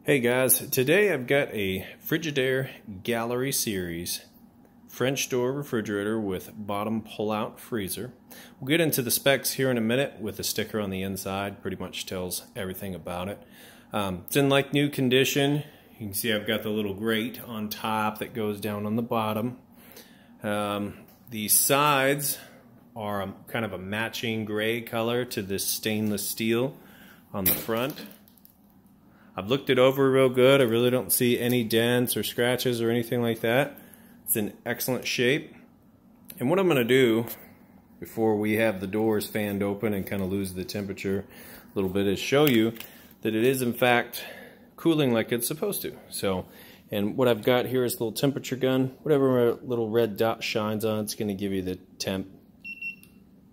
Hey guys, today I've got a Frigidaire Gallery Series French door refrigerator with bottom pull-out freezer. We'll get into the specs here in a minute with the sticker on the inside. Pretty much tells everything about it. It's in like new condition. You can see I've got the little grate on top that goes down on the bottom. The sides are kind of a matching gray color to this stainless steel on the front. I've looked it over real good. I really don't see any dents or scratches or anything like that. It's in excellent shape. And what I'm going to do before we have the doors fanned open and kind of lose the temperature a little bit is show you that it is in fact cooling like it's supposed to. So, and what I've got here is a little temperature gun. Whatever little red dot shines on, it's going to give you the temp.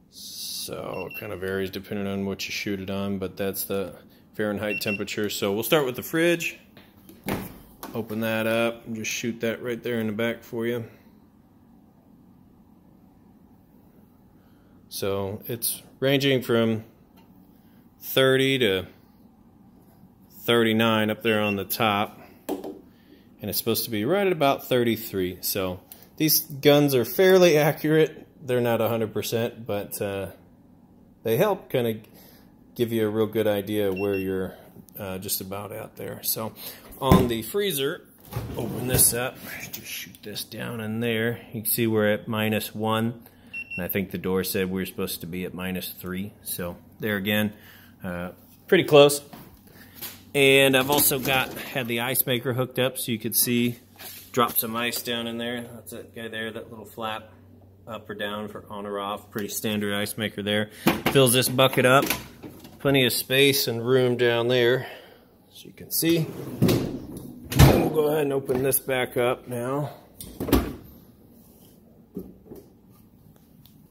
So it kind of varies depending on what you shoot it on, but that's the Fahrenheit temperature. So we'll start with the fridge. Open that up and just shoot that right there in the back for you. So it's ranging from 30 to 39 up there on the top, and it's supposed to be right at about 33. So these guns are fairly accurate. They're not 100%, but they help kind of give you a real good idea of where you're just about at there. So on the freezer, open this up, just shoot this down in there. You can see we're at -1, and I think the door said we were supposed to be at -3. So there again, pretty close. And I've also had the ice maker hooked up so you could see, drop some ice down in there. That's that guy there, that little flap up or down for on or off. Pretty standard ice maker there. Fills this bucket up. Plenty of space and room down there, as you can see. We'll go ahead and open this back up now.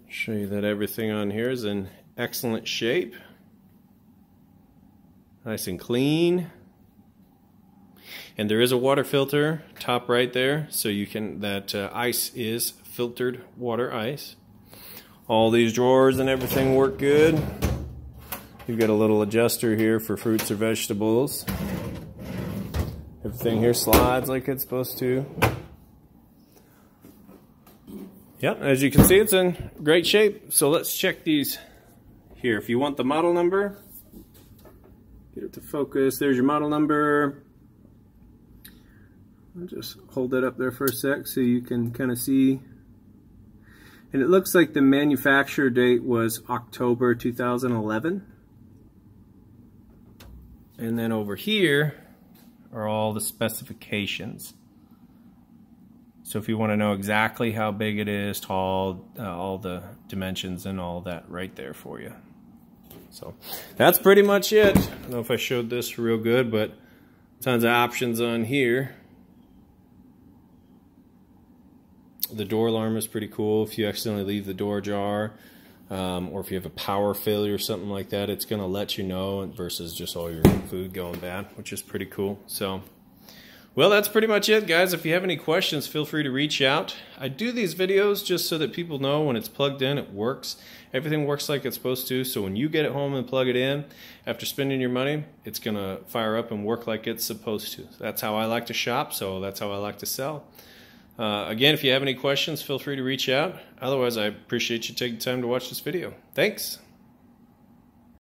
Show you that everything on here is in excellent shape. Nice and clean. And there is a water filter top right there, so you can, that ice is filtered water ice. All these drawers and everything work good. You've got a little adjuster here for fruits or vegetables. Everything here slides like it's supposed to. Yep, as you can see, it's in great shape. So let's check these here. If you want the model number, get it to focus. There's your model number. I'll just hold that up there for a sec so you can kind of see. And it looks like the manufacturer date was October 2011. And then over here are all the specifications. So if you want to know exactly how big it is, tall, all the dimensions and all that right there for you. So that's pretty much it. I don't know if I showed this real good, but tons of options on here. The door alarm is pretty cool. If you accidentally leave the door ajar, or if you have a power failure or something like that, it's going to let you know versus just all your food going bad, which is pretty cool. So, well, that's pretty much it, guys. If you have any questions, feel free to reach out. I do these videos just so that people know when it's plugged in, it works. Everything works like it's supposed to, so when you get it home and plug it in, after spending your money, it's going to fire up and work like it's supposed to. That's how I like to shop, so that's how I like to sell. Again, if you have any questions, feel free to reach out. Otherwise, I appreciate you taking time to watch this video. Thanks.